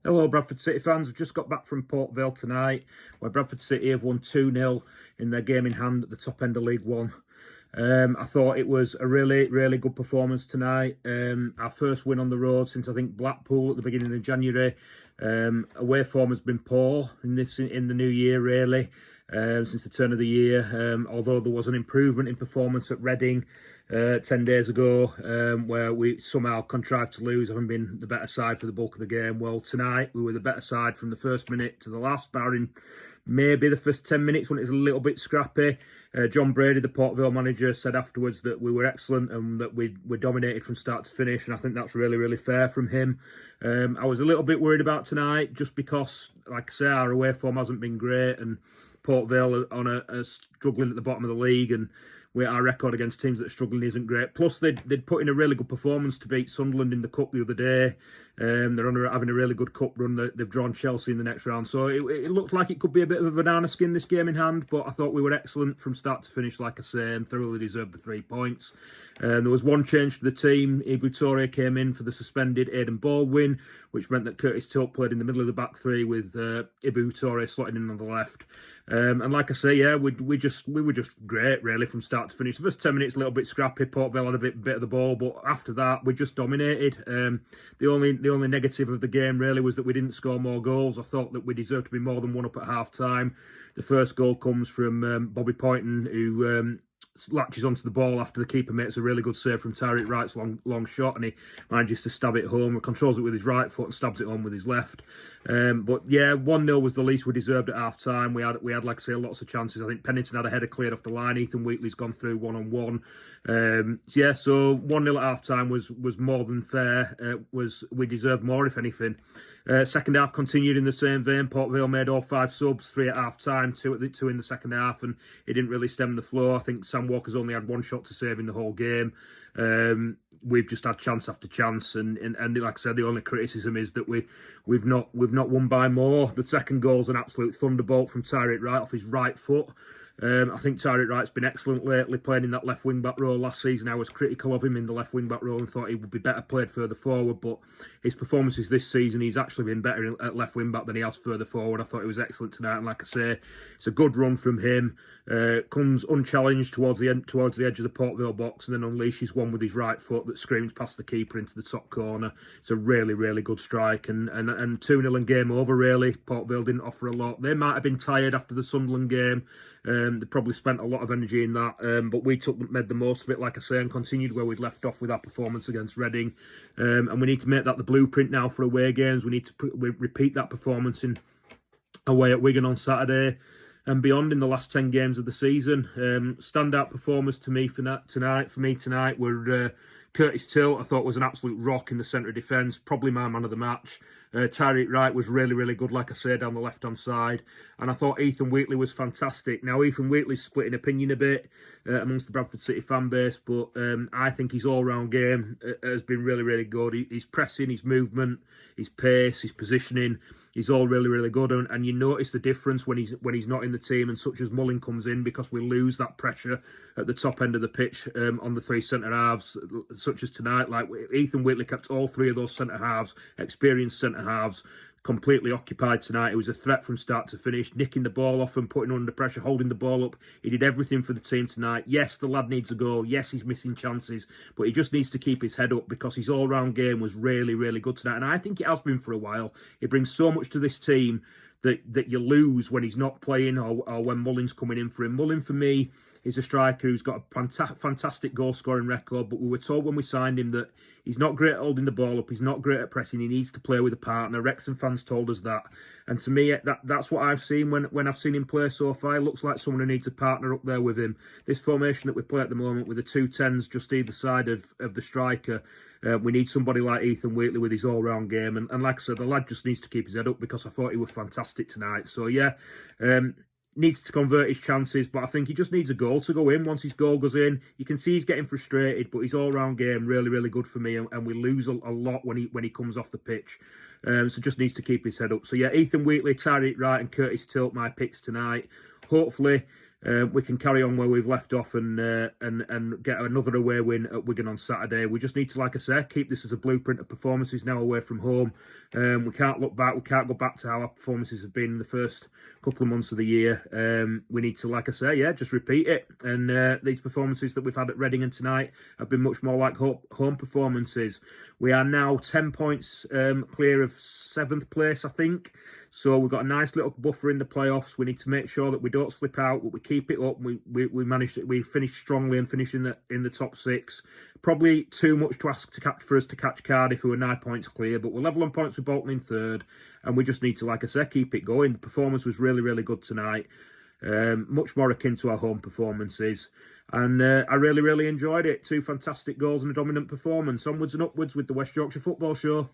Hello, Bradford City fans. We've just got back from Port Vale tonight, where Bradford City have won 2-0 in their game in hand at the top end of League One. I thought it was a really, really good performance tonight. Our first win on the road since I think Blackpool at the beginning of January. Away form has been poor in the new year, really, since the turn of the year. Although there was an improvement in performance at Reading 10 days ago, where we somehow contrived to lose, having been the better side for the bulk of the game. Well, tonight we were the better side from the first minute to the last, barring maybe the first 10 minutes when it was a little bit scrappy. John Brady, the Port Vale manager, said afterwards that we were excellent and that we dominated from start to finish, and I think that's really, really fair from him. I was a little bit worried about tonight just because, like I say, our away form hasn't been great, and Port Vale are struggling at the bottom of the league, and our record against teams that are struggling isn't great. Plus, they'd put in a really good performance to beat Sunderland in the Cup the other day. They're having a really good cup run. They've drawn Chelsea in the next round. So it looked like it could be a bit of a banana skin, this game in hand, but I thought we were excellent from start to finish, like I say, and thoroughly deserved the 3 points. There was one change to the team. Ibou Touré came in for the suspended Aidan Baldwin, which meant that Curtis Tilt played in the middle of the back three with Ibou Touré slotting in on the left. And like I say, yeah, we were just great, really, from start to finish. The first 10 minutes a little bit scrappy. Port Vale had a bit of the ball, but after that we just dominated. The only negative of the game really was that we didn't score more goals. I thought that we deserved to be more than one up at half time. The first goal comes from Bobby Poynton, who latches onto the ball after the keeper makes a really good save from Tyreek Wright's long shot, and he manages to stab it home, controls it with his right foot and stabs it home with his left. But yeah, 1-0 was the least we deserved at half time. We had, like I say, lots of chances. I think Pennington had a header cleared off the line. Ethan Wheatley's gone through one-on-one. So 1-0 at half time was more than fair. We deserved more, if anything. Second half continued in the same vein. Port Vale made all 5 subs, 3 at half time, 2 in the second half, and it didn't really stem the flow. I think Sam Walker's only had 1 shot to save in the whole game. We've just had chance after chance, and like I said, the only criticism is that we've not won by more. The second goal's an absolute thunderbolt from Tyreek Wright off his right foot. I think Tyreek Wright's been excellent lately, playing in that left wing-back role. Last season I was critical of him in the left wing-back role and thought he would be better played further forward, but his performances this season, he's actually been better at left wing-back than he has further forward. I thought he was excellent tonight, and like I say, it's a good run from him. Comes unchallenged towards the edge of the Port Vale box and then unleashes one with his right foot that screams past the keeper into the top corner. It's a really, really good strike, and 2-0 and game over, really. Port Vale didn't offer a lot. They might have been tired after the Sunderland game. They probably spent a lot of energy in that, but we made the most of it, like I say, and continued where we'd left off with our performance against Reading. And we need to make that the blueprint now for away games. We need to repeat that performance in away at Wigan on Saturday and beyond in the last 10 games of the season. Standout performers to me tonight were Curtis Tilt. I thought was an absolute rock in the centre of defence, probably my man of the match. Tyreek Wright was really, really good, like I say, down the left-hand side. And I thought Ethan Wheatley was fantastic. Now, Ethan Wheatley's splitting opinion a bit amongst the Bradford City fan base, but I think his all-round game has been really, really good. His pressing, his movement, his pace, his positioning, he's all really, really good. And you notice the difference when he's not in the team and such as Mullin comes in, because we lose that pressure at the top end of the pitch on the 3 centre-halves, such as tonight. Like Ethan Wheatley kept all 3 of those centre-halves, experienced centre-halves, completely occupied tonight. It was a threat from start to finish, nicking the ball off and putting under pressure, holding the ball up. He did everything for the team tonight. Yes, the lad needs a goal. Yes, he's missing chances, but he just needs to keep his head up because his all-round game was really, really good tonight. And I think it has been for a while. He brings so much to this team that you lose when he's not playing or when Mullin's coming in for him. Mullin, for me, is a striker who's got a fantastic goal-scoring record, but we were told when we signed him that he's not great at holding the ball up, he's not great at pressing, he needs to play with a partner. Wrexham fans told us that. And to me, that's what I've seen when I've seen him play so far. It looks like someone who needs a partner up there with him. This formation that we play at the moment with the 2 10s just either side of the striker, we need somebody like Ethan Wheatley with his all-round game. And like I said, the lad just needs to keep his head up because I thought he was fantastic tonight. So yeah, needs to convert his chances, but I think he just needs a goal to go in. Once his goal goes in, you can see he's getting frustrated, but his all-round game really, really good for me, and we lose a lot when he comes off the pitch. So just needs to keep his head up. So yeah, Ethan Wheatley, Tyreek Wright and Curtis Tilt, my picks tonight. Hopefully we can carry on where we've left off and get another away win at Wigan on Saturday. We just need to, like I say, keep this as a blueprint of performances now away from home. We can't look back. We can't go back to how our performances have been in the first couple of months of the year. We need to, like I say, just repeat it. And these performances that we've had at Reading and tonight have been much more like home performances. We are now 10 points clear of 7th place, I think. So we've got a nice little buffer in the playoffs. We need to make sure that we don't slip out, but we keep it up. We finished strongly and finish in the top 6. Probably too much to ask for us to catch Cardiff, who are 9 points clear, but we're level on points with Bolton in 3rd, and we just need to, like I said, keep it going. The performance was really, really good tonight. Much more akin to our home performances, and I really, really enjoyed it. 2 fantastic goals and a dominant performance. Onwards and upwards with the West Yorkshire Football Show.